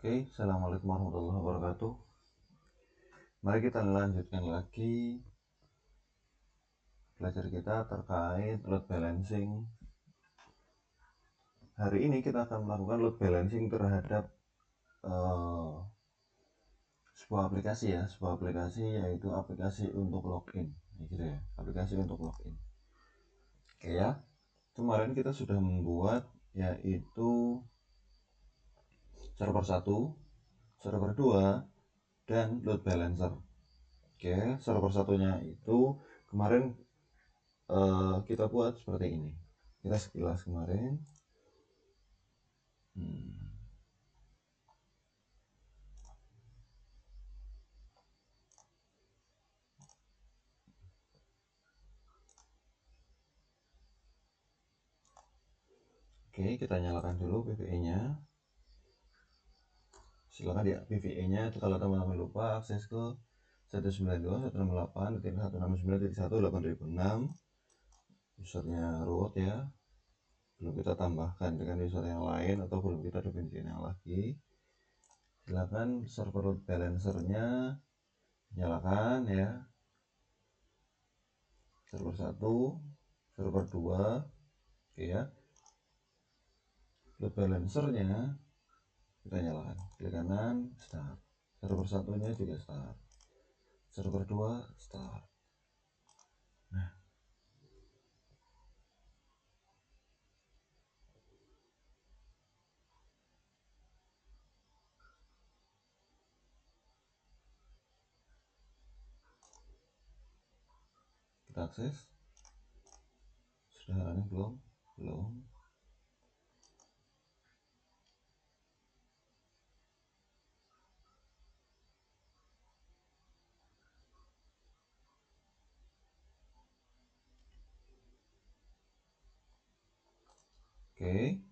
Oke, assalamualaikum warahmatullahi wabarakatuh. Mari kita lanjutkan lagi belajar kita terkait load balancing. Hari ini kita akan melakukan load balancing terhadap sebuah aplikasi yaitu aplikasi untuk login, aplikasi untuk login. Oke ya, kemarin kita sudah membuat yaitu server 1, server 2, dan load balancer. Oke, server satunya itu kemarin kita buat seperti ini. Kita sekilas kemarin. Oke, kita nyalakan dulu PVE-nya. Silakan ya, PVE-nya itu kalau teman-teman lupa akses ke 192.168.169.1.8006. Usernya root ya. Belum kita tambahkan dengan user yang lain atau belum kita definisikan yang lagi. Silakan server load balancer-nya nyalakan ya. Server 1, server 2. Oke ya. Load balancer-nya kita nyalakan, klik kanan, start. Server satunya juga start, server 2 start. Nah, kita akses. Sudah running belum? Oke.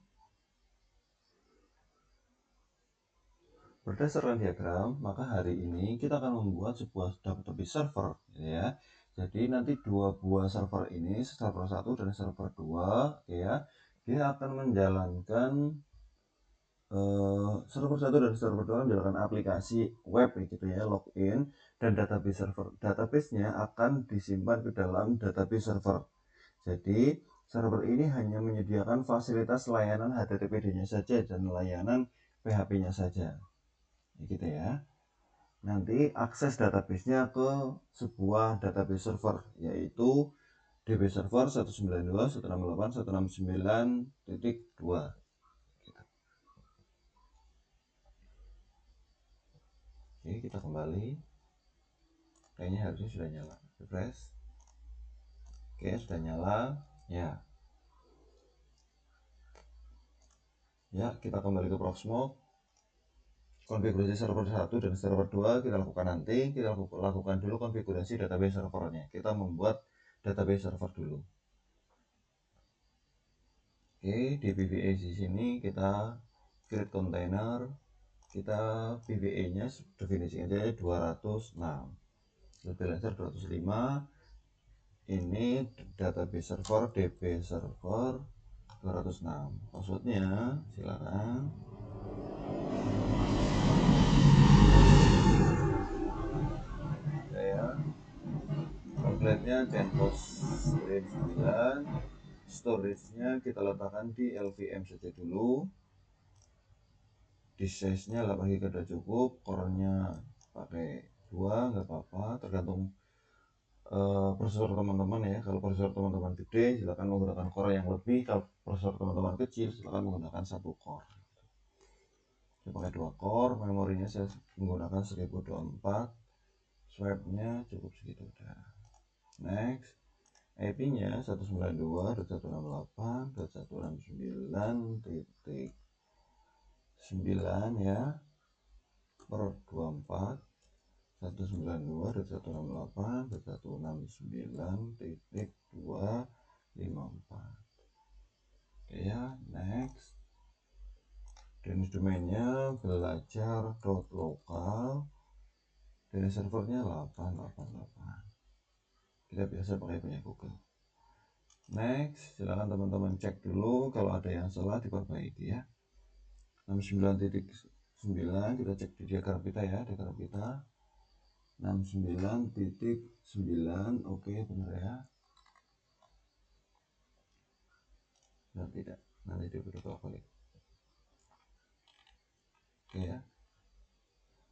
Berdasarkan diagram, maka hari ini kita akan membuat sebuah database server ya. Jadi nanti dua buah server ini, server 1 dan server 2 ya, dia akan menjalankan server 1 dan server 2 menjalankan aplikasi web gitu ya, login, dan database server. Database-nya akan disimpan ke dalam database server. Jadi server ini hanya menyediakan fasilitas layanan HTTPD-nya saja dan layanan PHP-nya saja. Gitu ya. Nanti akses database-nya ke sebuah database server yaitu DB server 192.168.169.2. Oke, kita kembali. Kayaknya harusnya sudah nyala. Refresh. Oke, sudah nyala. Ya. Ya, kita kembali ke Proxmox. Konfigurasi server 1 dan server 2 kita lakukan nanti. Kita lakukan dulu konfigurasi database servernya. Kita membuat database server dulu. Oke, di PVE di sini kita create container. Kita PVE-nya definisikan aja 206. Load balancer 205. Ini database server DB server 206. Passwordnya silakan. Template-nya CentOS 9. Storage-nya kita letakkan di LVM saja dulu. Disk size-nya 8 GB sudah cukup. Core-nya pakai 2 nggak apa-apa, tergantung prosesor teman-teman ya. Kalau prosesor teman-teman gede silakan menggunakan core yang lebih. Kalau prosesor teman-teman kecil silakan menggunakan 1 core. Saya pakai 2 core. Memorinya saya menggunakan 1024. Swap-nya cukup segitu udah. Next. IP-nya 192.168.169.9 ya, per 24. 192.168.169.254. Oke ya, next. DNS domainnya belajar.lokal. DNS servernya 888. Kita biasa pakai punya Google. Next, silakan teman-teman cek dulu kalau ada yang salah diperbaiki ya. 69.1 9, kita cek di diagram kita ya, diagram kita 69.9. Oke, benar ya. Benar tidak? Nanti dia berubah balik. Oke ya.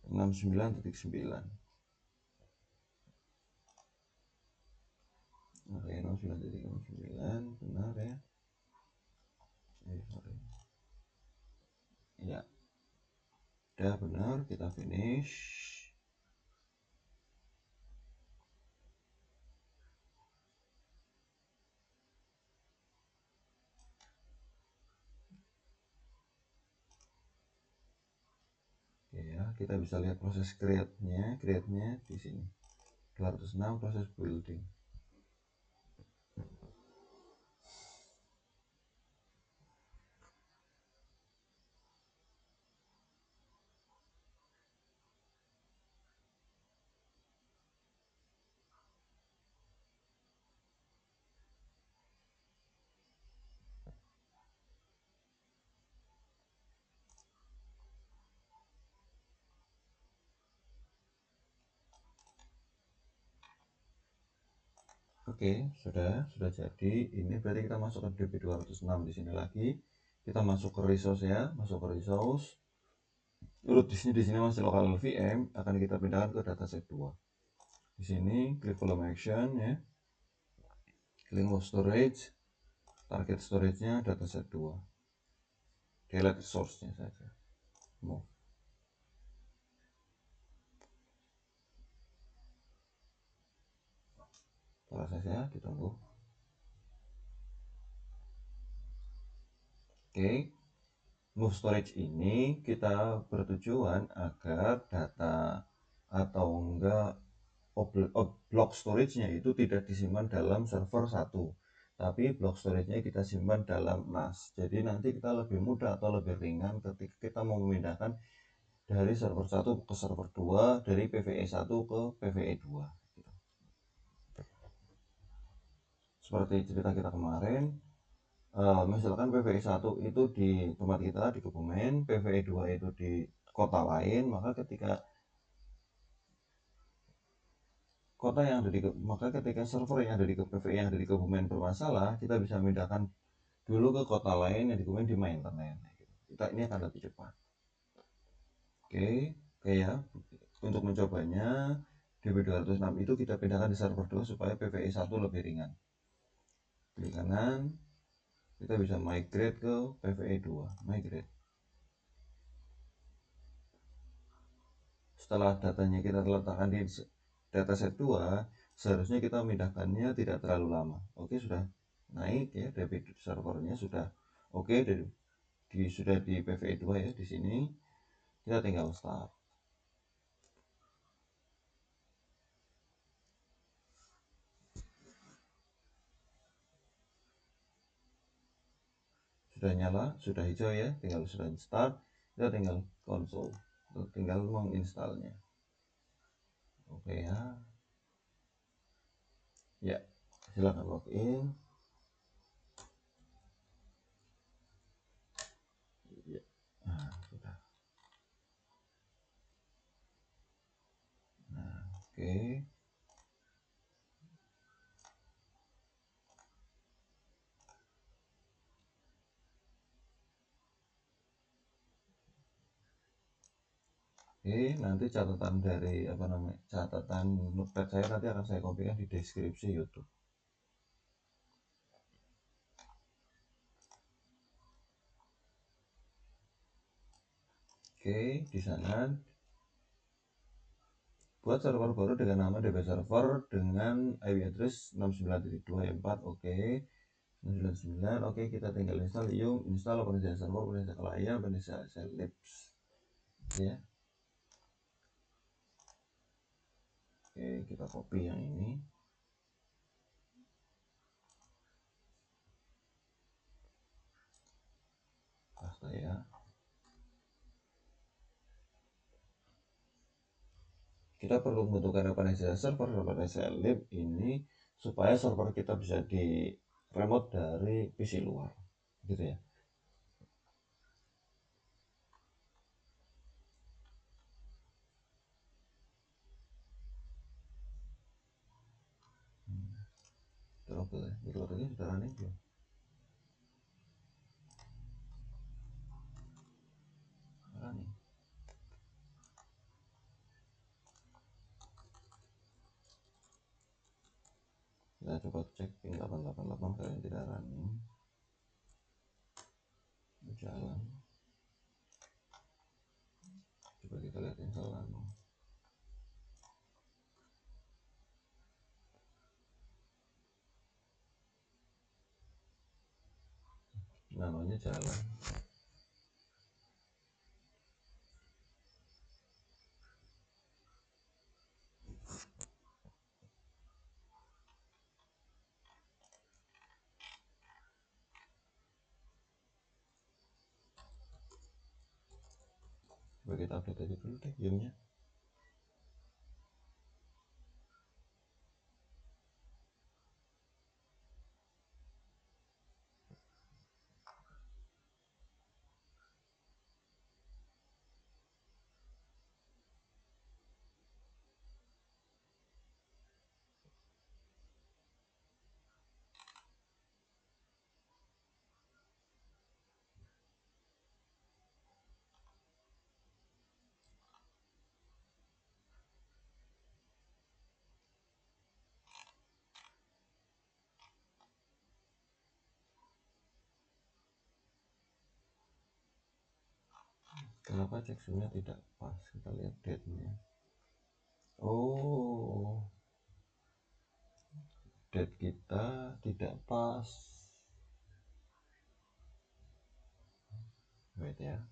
69.9. Oke, 69.9 benar ya. Sorry. Ya. Udah benar, kita finish. Oke ya, kita bisa lihat proses create-nya di sini. 206 proses building. Oke, sudah jadi. Ini berarti kita masuk ke DB206 di sini lagi. Kita masuk ke resource ya, masuk ke resource. Terus di sini masih local VM, akan kita pindahkan ke dataset 2. Di sini klik volume action ya. Klik move storage. Target storage-nya dataset 2. Delete source-nya saja. Move. Proses ya, ditunggu. Oke. Move storage ini kita bertujuan agar data atau enggak block storage-nya itu tidak disimpan dalam server 1, tapi block storage-nya kita simpan dalam NAS. Jadi nanti kita lebih mudah atau lebih ringan ketika kita mau memindahkan dari server 1 ke server 2, dari PVE 1 ke PVE 2 gitu. Seperti cerita kita kemarin, misalkan PVE 1 itu di tempat kita di Kebumen, PVE 2 itu di kota lain, maka ketika ketika server yang ada di PVE yang ada di Kebumen bermasalah, kita bisa memindahkan dulu ke kota lain yang di Kebumen di maintenance gitu. Ini akan lebih cepat. Oke ya, untuk mencobanya DB206 itu kita pindahkan di server 2 supaya PVE 1 lebih ringan. Klik kanan, kita bisa migrate ke PVE 2, migrate. Setelah datanya kita letakkan di dataset 2, seharusnya kita memindahkannya tidak terlalu lama. Oke, sudah naik ya, dari servernya sudah oke, sudah di PVE 2 ya. Di sini kita tinggal start. Sudah nyala, sudah hijau ya, tinggal sudah start, kita tinggal console, tinggal menginstalnya. Oke ya. Ya, silakan login. Ya. Nah, sudah. Nah, oke. Oke, nanti catatan dari catatan notepad saya nanti akan saya kopikan di deskripsi YouTube. Oke, di sana buat server baru dengan nama DB server dengan IP address 69.2.4. Oke, 69. Oke, kita tinggal install yuk, install OpenSSL server, OpenSSL client, OpenSSL Labs ya. Oke, kita copy yang ini. Paste ya. Kita perlu membutuhkan OpenSSL server, OpenSSL Lab ini supaya server kita bisa di remote dari PC luar gitu ya. betul ya, microtiknya sudah running belum? Running. Kita coba cek ping 888 kalian tidak running, jalan. Coba kita lihat install nano. Nanonya jalan. Coba kita update aja dulu deh gamenya. Kenapa checksumnya tidak pas? Kita lihat date-nya. Oh, date kita tidak pas. Wait ya.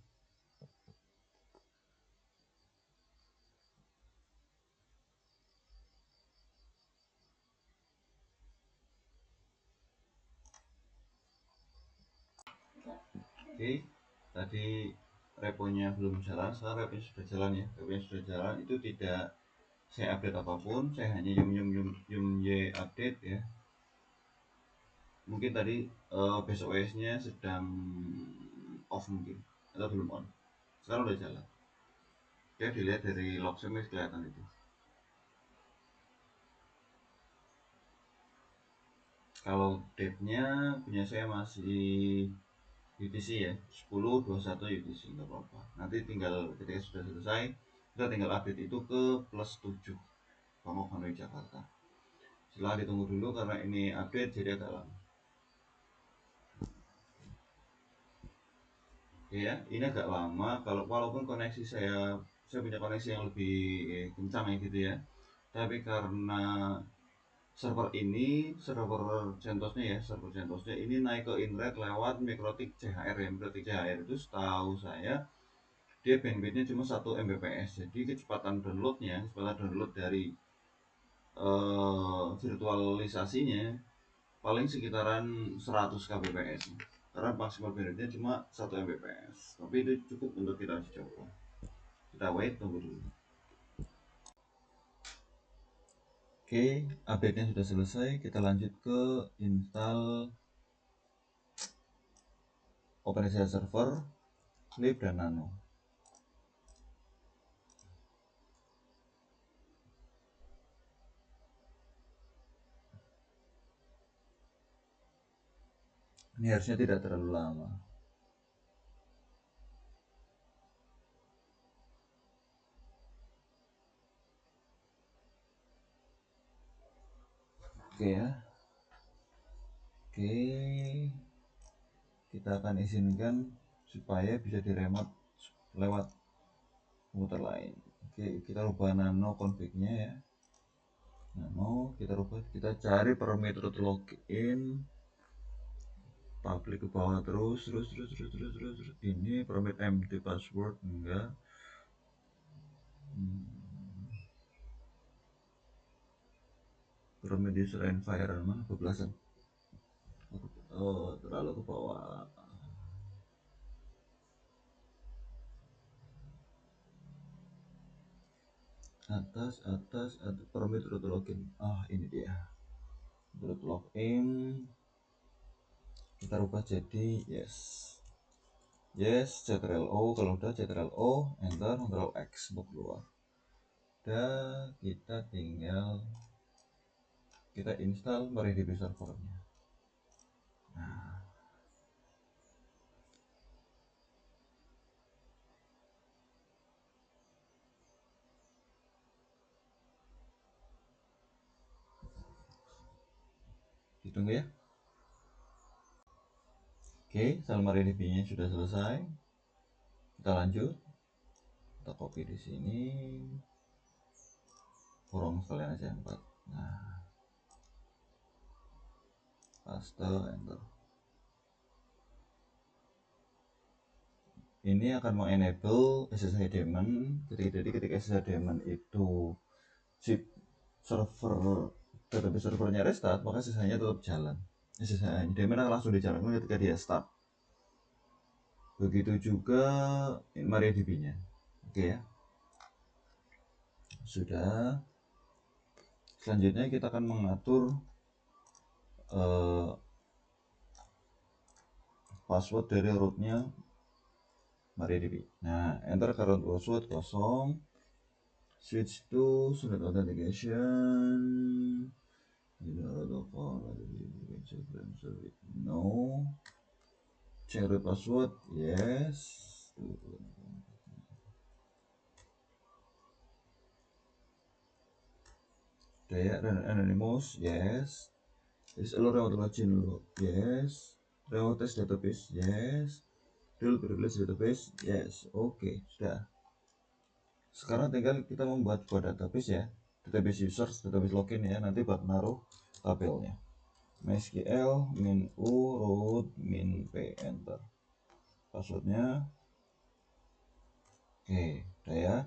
Oke, tadi reponya belum jalan, sekarang reponya sudah jalan ya. Reponya sudah jalan, itu tidak saya update apapun, saya hanya yum y update ya. Mungkin tadi base OS nya sedang off mungkin, atau belum on. Sekarang udah jalan. Oke, dilihat dari log semi kelihatan itu. Kalau date-nya punya saya masih UTC ya, 10.21 UTC, nggak apa-apa. Nanti tinggal ketika sudah selesai, kita tinggal update itu ke +7 Bangkok Hanoi Jakarta. Silahkan ditunggu dulu karena ini update jadi agak lama. Ya, ini agak lama. Kalau walaupun koneksi saya punya koneksi yang lebih kencang ya gitu ya. Tapi karena server CentOSnya ini naik ke Inred lewat Mikrotik CHR ya. Mikrotik CHR itu setahu saya dia bandwidthnya cuma 1 Mbps. Jadi kecepatan download dari virtualisasinya paling sekitaran 100 kbps. Karena maksimal bandwidthnya cuma 1 Mbps. Tapi itu cukup untuk kita uji coba. Kita wait, tunggu dulu. Oke, update-nya sudah selesai. Kita lanjut ke install OpenSSL Server, Flip, dan Nano. Ini harusnya tidak terlalu lama. Oke ya. Oke. Kita akan izinkan supaya bisa diremote lewat komputer lain. Oke, kita rubah nano config-nya ya. Nano kita rubah, kita cari parameter login public ke bawah terus. Ini parameter empty password enggak. Parameter user environment kebelasan. Oh, terlalu ke bawah. Atas parameter login. Ini dia. Login kita rubah jadi yes ctrl-o. Kalau udah ctrl-o, enter, ctrl X untuk keluar. Dan kita tinggal kita install MariaDB servernya. Nah, ditunggu ya. Oke, install MariaDB-nya sudah selesai. Kita lanjut. Kita copy di sini. Kurang sekalian aja 4. Nah, paste, enter. Ini akan mengenable SSH daemon. Jadi ketika SSH daemon itu chip server database servernya restart, maka SSH-nya tetap jalan. SSH daemon akan langsung dijalankan ketika dia start. Begitu juga MariaDB-nya. Oke ya. Sudah. Selanjutnya kita akan mengatur password dari rootnya MariaDB. Nah, enter current password 0, switch to student authentication, no, change root password, yes, Daya dan anonymous, yes, is allow remote login, yes, remote test database, yes, real privilege database, yes. Oke, sudah. Sekarang tinggal kita membuat sebuah database ya, database users, database login ya, nanti buat naruh tabelnya. MySQL min u root min p, enter. Passwordnya oke, udah ya.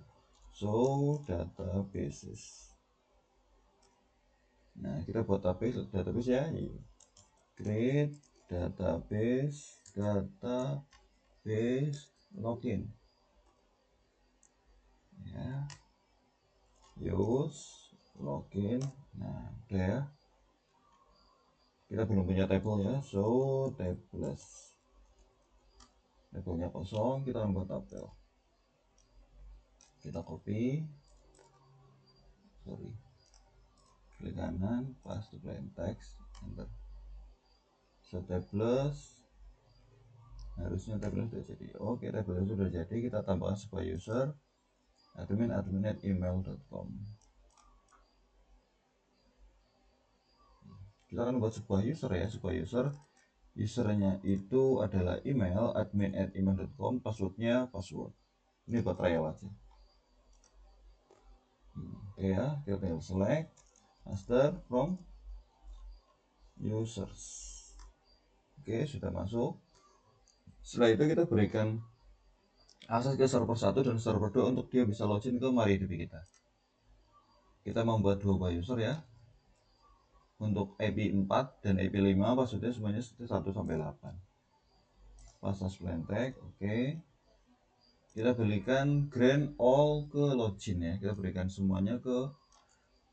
So databases. Nah, kita buat database ya. Create database login ya, use login. Nah, udah ya. Kita belum punya table ya, so tables, tabelnya kosong, kita membuat tabel. Kita copy, klik kanan, paste plain text, enter. So tables, harusnya tabelnya sudah jadi. Oke, tabelnya sudah jadi. Kita tambahkan sebuah user, admin@email.com. Kita akan buat sebuah user ya, sebuah usernya itu adalah email, admin@email.com, passwordnya password. Ini buat trial aja. Oke ya, kita tinggal select master from users. Oke, sudah masuk. Setelah itu kita berikan akses ke server 1 dan server 2 untuk dia bisa login ke MariaDB kita. Kita membuat dua user ya. Untuk IP 4 dan IP 5 passwordnya semuanya 1 sampai 8. Paste plain text, oke. Kita berikan grant all ke login ya. Kita berikan semuanya ke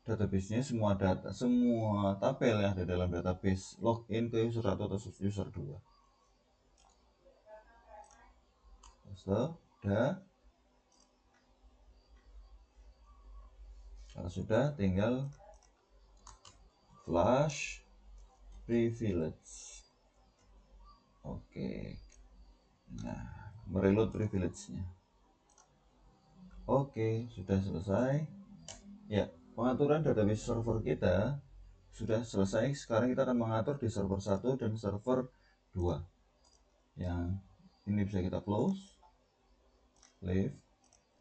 database-nya, semua data, semua tabel yang ada dalam database login ke user 1 atau user 2. Sudah. Kalau sudah, tinggal flash privilege. Oke. Nah, mereload privilege-nya. Oke, sudah selesai. Ya, pengaturan database server kita sudah selesai. Sekarang kita akan mengatur di server 1 dan server 2. Yang ini bisa kita close, leave.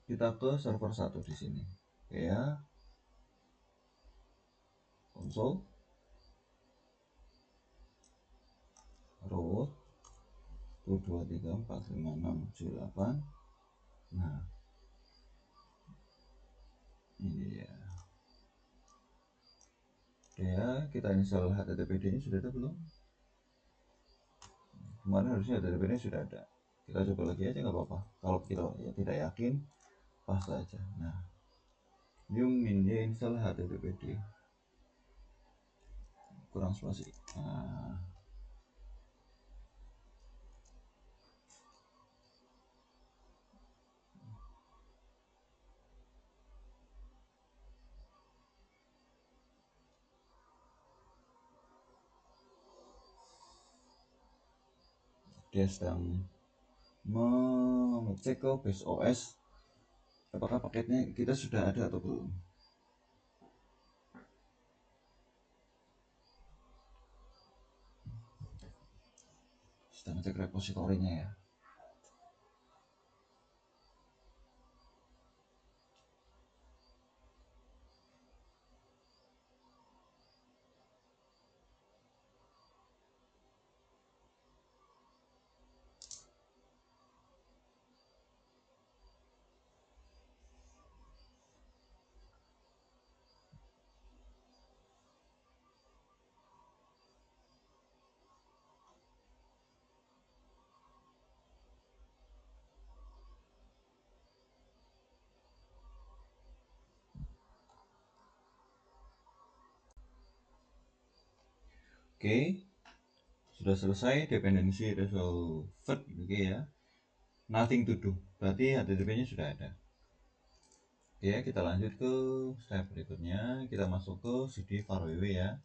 Kita ke server 1 di sini. Oke ya. Console root 1 2 3 4 5 6 7 8. Nah, ini dia. Ya, kita install HTTPD ini sudah ada belum? Kemarin harusnya HTTPD sudah ada. Kita coba lagi aja nggak apa-apa. Kalau kita ya tidak yakin, paste aja. Nah, new min install HTTPD. Kurang spasi. Nah, dia sedang mengecek ke base OS apakah paketnya kita sudah ada atau belum. Sedang cek repositorinya ya. Oke, sudah selesai dependency resolved. Oke ya, nothing to do, berarti HTTP nya sudah ada. Oke, kita lanjut ke step berikutnya. Kita masuk ke cd var ww ya,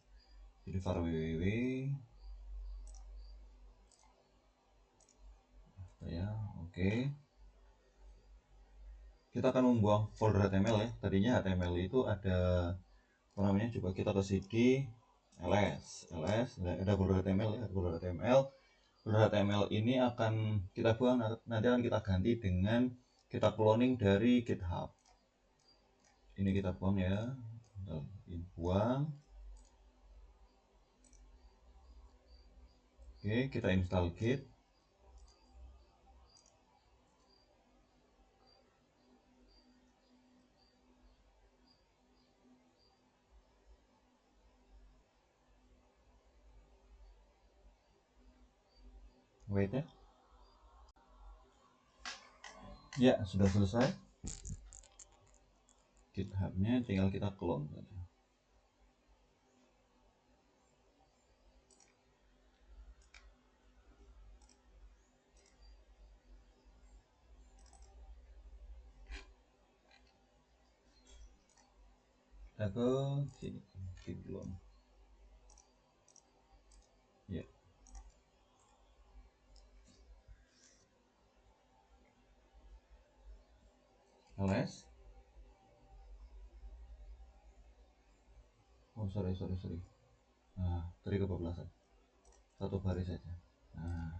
cd var ww ya. Oke, kita akan membuang folder HTML ya. Tadinya HTML itu ada namanya, coba kita ke cd ls ada folder HTML ya, folder HTML. Folder HTML ini akan kita buang, nanti akan kita ganti dengan kita cloning dari GitHub. Ini kita buang ya, ini buang. Oke, kita install git. Wait ya. Ya, sudah selesai. GitHub-nya tinggal kita clone saja. Kita ke sini, git clone. Ya. ls. Oh, sorry. Nah, tadi kebablasan. Satu baris saja. Nah,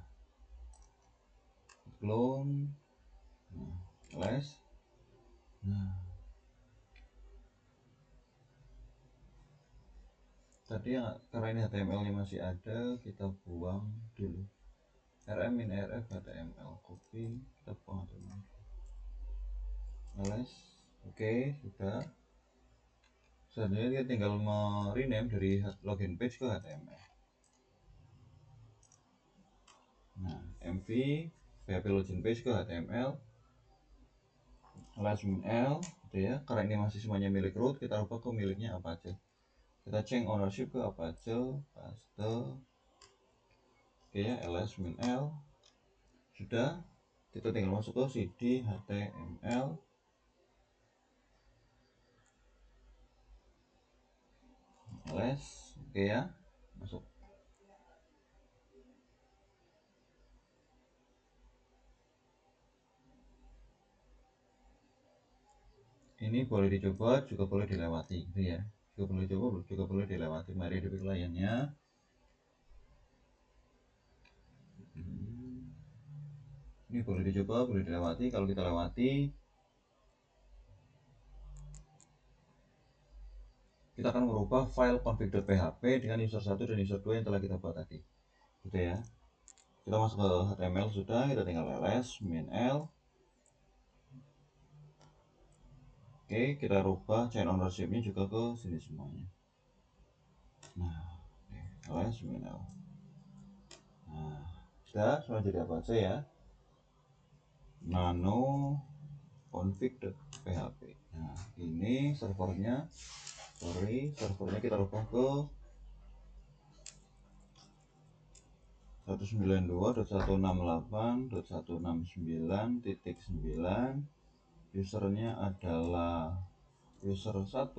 clone. Nah, ls. Nah, tadi ya, karena ini HTML-nya masih ada, kita buang dulu. rm min rf html, copy, kita buang HTML. ls. Oke, sudah. Selanjutnya kita tinggal rename dari login page ke HTML. Nah, mv php login page ke HTML ls min l gitu ya. Karena ini masih semuanya milik root, kita ubah ke miliknya apa aja. Kita change ownership ke apa aja, paste. Oke ya, ls min l sudah. Kita tinggal masuk ke cd html. ls, oke ya, masuk. Ini boleh dicoba, juga boleh dilewati gitu ya. Juga boleh coba, juga boleh dilewati. Mari di kliennya. Ini boleh dicoba, boleh dilewati. Kalau kita lewati, kita akan merubah file config.php dengan user 1 dan user 2 yang telah kita buat tadi gitu ya. Kita masuk ke HTML sudah, kita tinggal ls min l. Oke, kita rubah chain ownership-nya juga ke sini semuanya. Nah, ls min l. Nah, sudah, semua jadi apa aja ya. Nano config.php. Nah, ini servernya kita rubah ke 192.168.169.9. usernya adalah user 1,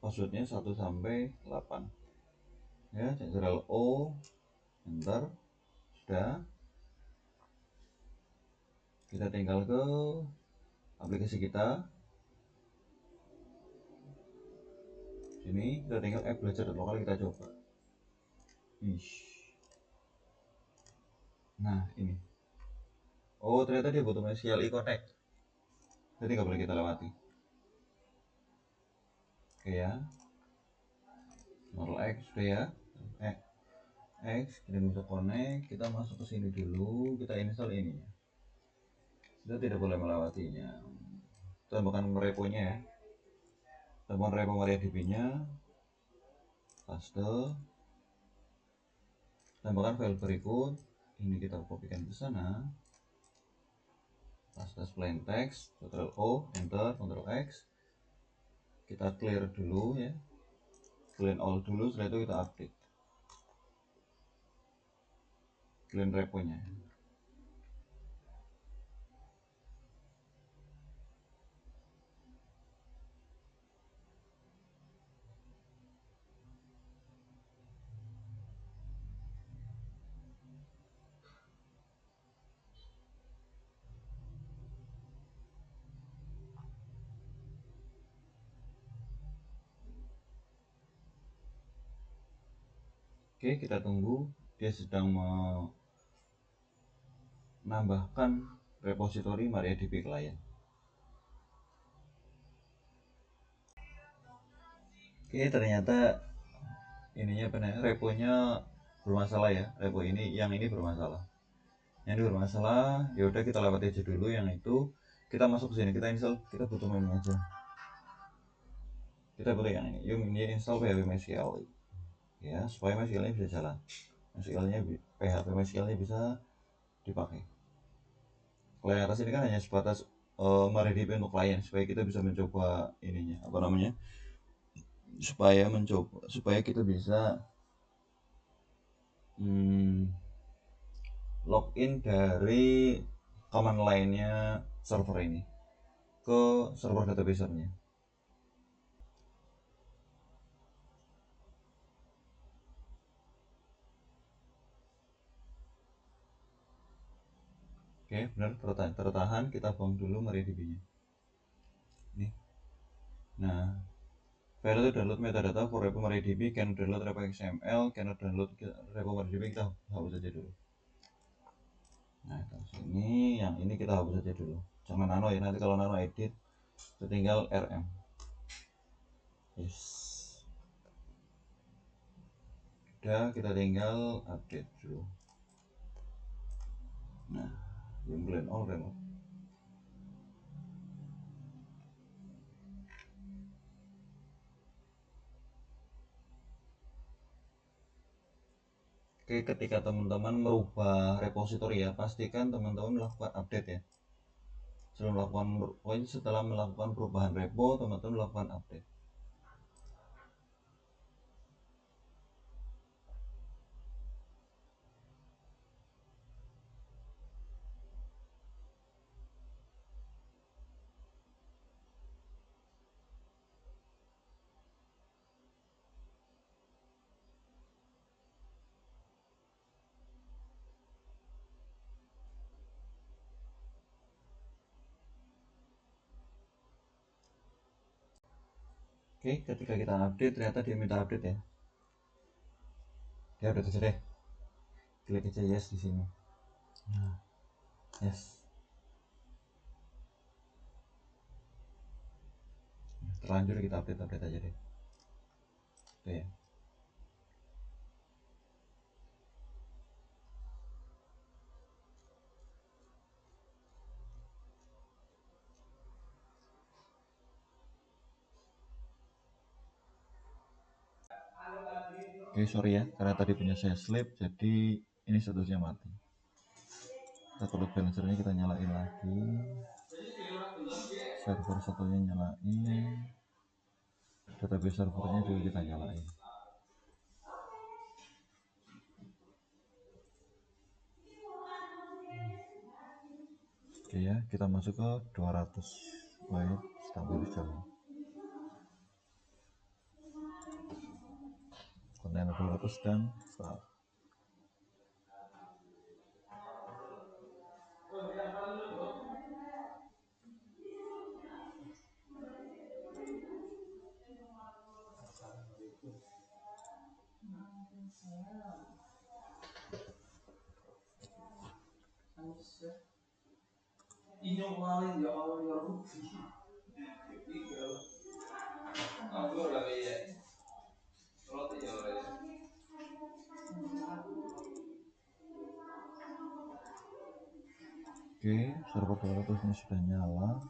passwordnya 1 sampai 8 ya. Ctrl O, enter, sudah. Kita tinggal ke aplikasi kita. Sini kita tinggal app belajar.lokal, kita coba. Nah ini, oh ternyata dia butuh CLI Connect, jadi nggak boleh kita lewati. Oke ya, Ctrl X sudah ya, X kita bisa connect. Kita masuk ke sini dulu, kita install ini. Kita tidak boleh melewatinya. Tambahkan reponya ya, tambahkan repo MariaDB nya, paste, tambahkan file berikut. Ini kita kopikan ke sana, paste plain text, Ctrl O, enter, Ctrl X. Kita clear dulu ya, clean all dulu, setelah itu kita update, clean reponya. Oke, kita tunggu, dia sedang menambahkan repositori MariaDB client. Oke, ternyata ininya benar, reponya bermasalah ya. Repo ini, yang ini bermasalah. Yang ini bermasalah, ya udah kita lewati aja dulu yang itu. Kita masuk ke sini, kita install, kita butuh menu aja. Kita butuh yang ini. Yuk ini install PHP MySQL. Ya, supaya MySQL-nya bisa jalan. PHP MySQL-nya bisa dipakai. Kalau yang atas ini kan hanya sebatas MariaDB untuk klien, supaya kita bisa mencoba ininya, apa namanya? Supaya kita bisa login dari command line-nya server ini ke server database-nya. Oke, benar, tertahan. Kita buang dulu MariaDB-nya. Nih. Nah, file itu download metadata for repo MariaDB, can download repo XML, cannot download repo MariaDB, kita hapus aja dulu. Nah, ke sini, yang ini kita hapus aja dulu. Jangan nano ya, nanti kalau nano edit, tinggal RM. Yes. Udah, kita tinggal update dulu. Nah, clean all remote. Oke, ketika teman-teman merubah repositori ya, pastikan teman-teman melakukan update ya. Setelah melakukan perubahan repo, teman-teman melakukan update. Oke, ketika kita update, ternyata dia minta update ya. Dia update aja deh. Klik aja yes di sini. Nah, yes. Terlanjur kita update aja deh. Oke ya. Oke, sorry ya, karena tadi punya saya slip, jadi ini statusnya mati. Kita load balancernya kita nyalain lagi, server satunya nyalain, database servernya juga kita nyalain. Oke ya, kita masuk ke 200 wait, sampai di jalan kontainer 200 dan start. Oke, server 200 ini sudah nyala.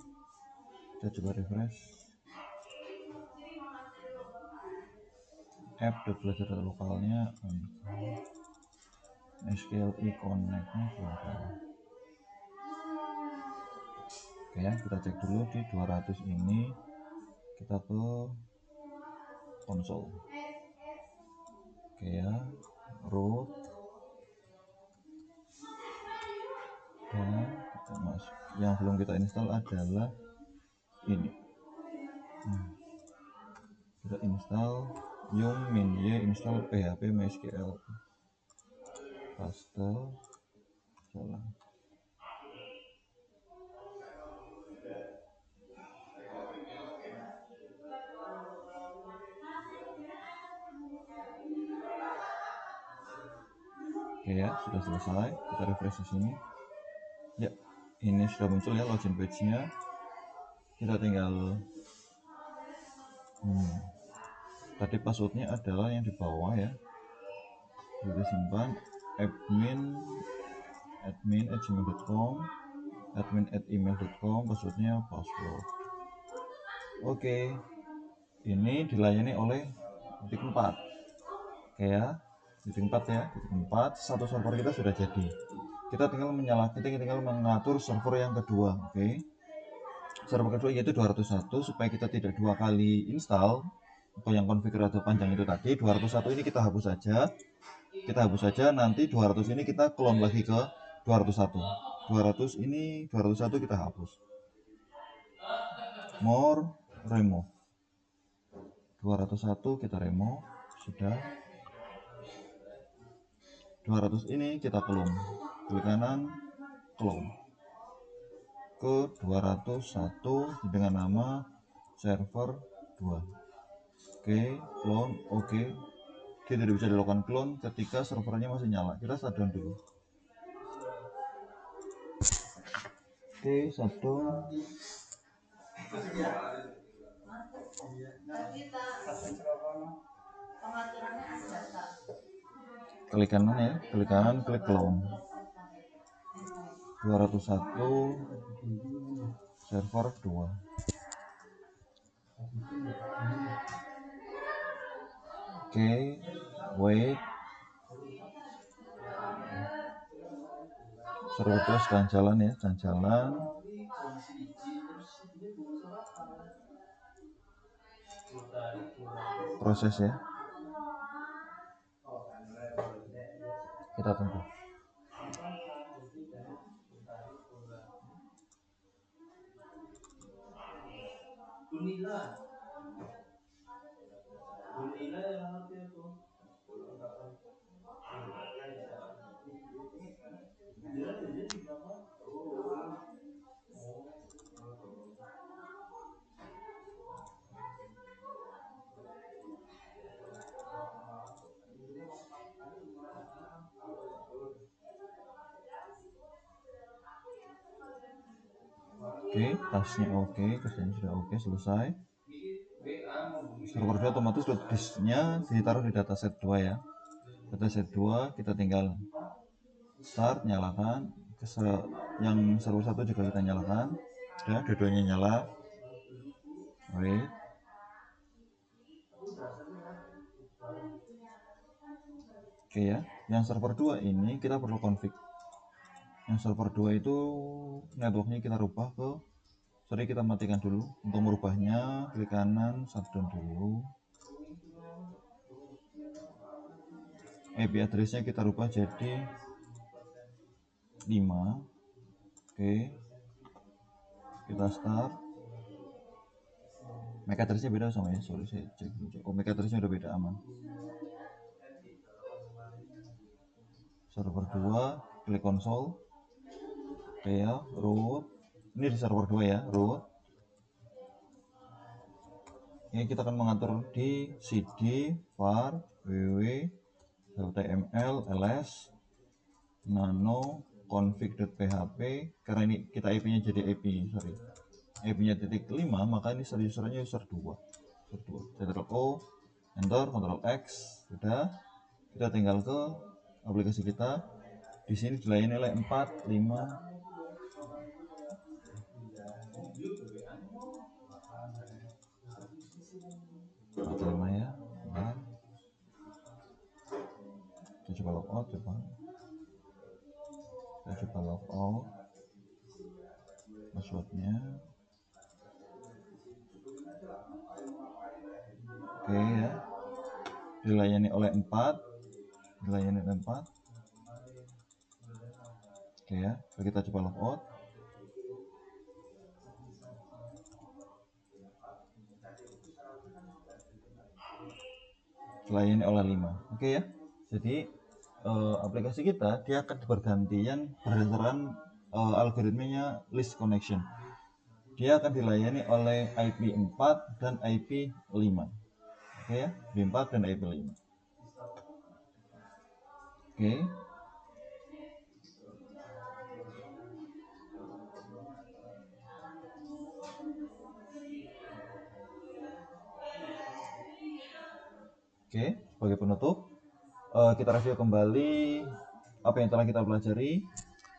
Kita coba refresh. app.belajar.lokalnya SQLi connect-nya berapa. Oke ya, kita cek dulu di 200 ini, kita ke konsol. Oke ya, root, dan kita masuk. Yang belum kita install adalah ini. Kita install yung min install php mysql, paste, salah. Oke ya, sudah selesai. Kita refresh di sini. Ya, ini sudah muncul ya login page-nya. Kita tinggal tadi passwordnya adalah yang di bawah ya. Kita simpan admin@gmail.com, admin@email.com, passwordnya password. Oke, ini dilayani oleh titik 4. Oke ya, titik 4 ya, titik 4. Satu server kita sudah jadi. Kita tinggal mengatur server yang kedua. Oke, server kedua yaitu 201, supaya kita tidak dua kali install atau yang konfigurator panjang itu tadi. 201 ini kita hapus saja. Nanti 200 ini kita clone lagi ke 201. 201 kita hapus. More, remove. 201 kita remove, sudah. 200 ini kita clone, klik kanan, clone ke 201 dengan nama server 2. Oke, clone, oke. Dia tidak bisa dilakukan clone ketika servernya masih nyala. Kita shutdown dulu. Oke, shutdown. Klik kanan ya, klik kanan, klik clone. 201 server 2. Oke, wait. Server 2 sedang jalan ya, sedang jalan. Proses ya. Kita tunggu. Oke, tasnya oke, kerjanya sudah oke, selesai. Server 2 otomatis disknya ditaruh di dataset 2 ya. Dataset 2 kita tinggal start, nyalakan. Yang server 1 juga kita nyalakan. Udah, dua-duanya nyala. Wait. Oke ya, yang server 2 ini kita perlu config. Yang server 2 itu networknya kita rubah ke, kita matikan dulu. Untuk merubahnya klik kanan, shutdown dulu. IP addressnya kita rubah jadi 5. Oke, kita start. MAC addressnya beda sama ya, sorry saya cek. Oh, MAC addressnya udah beda, aman. Server 2, klik konsol. Oke ya, root. Ini di server 2 ya, root. Ini kita akan mengatur di cd var www html ls nano config.php, karena ini kita IP-nya jadi IP-nya .5, maka ini usernya user 2. Ctrl O, enter, Ctrl X, sudah. Kita tinggal ke aplikasi kita. Di sini dilayani oleh 4, 5. Ya. Nah. Kita coba logout, logout. Passwordnya. Oke ya. Dilayani oleh 4. Oke ya. Kita coba logout. Dilayani oleh 5. Oke ya. Jadi aplikasi kita dia akan bergantian berdasarkan algoritmenya list connection. Dia akan dilayani oleh IP 4 dan IP 5. Oke ya, IP 4 dan IP 5. Oke. Oke, sebagai penutup kita review kembali apa yang telah kita pelajari.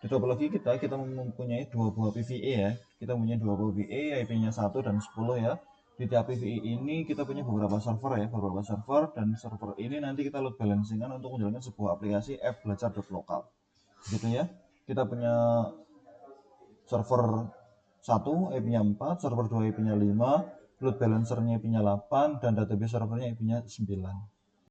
Di topologi kita mempunyai 2 buah PVE ya. Kita punya 2 buah PVE, IP-nya 1 dan 10 ya. Di tiap PVE ini kita punya beberapa server ya, dan server ini nanti kita load balancingan untuk menjalankan sebuah aplikasi fbelajar.local. Gitu ya. Kita punya server 1 IP-nya 4, server 2 IP-nya 5, load balancernya IP-nya 8, dan database servernya IP-nya 9.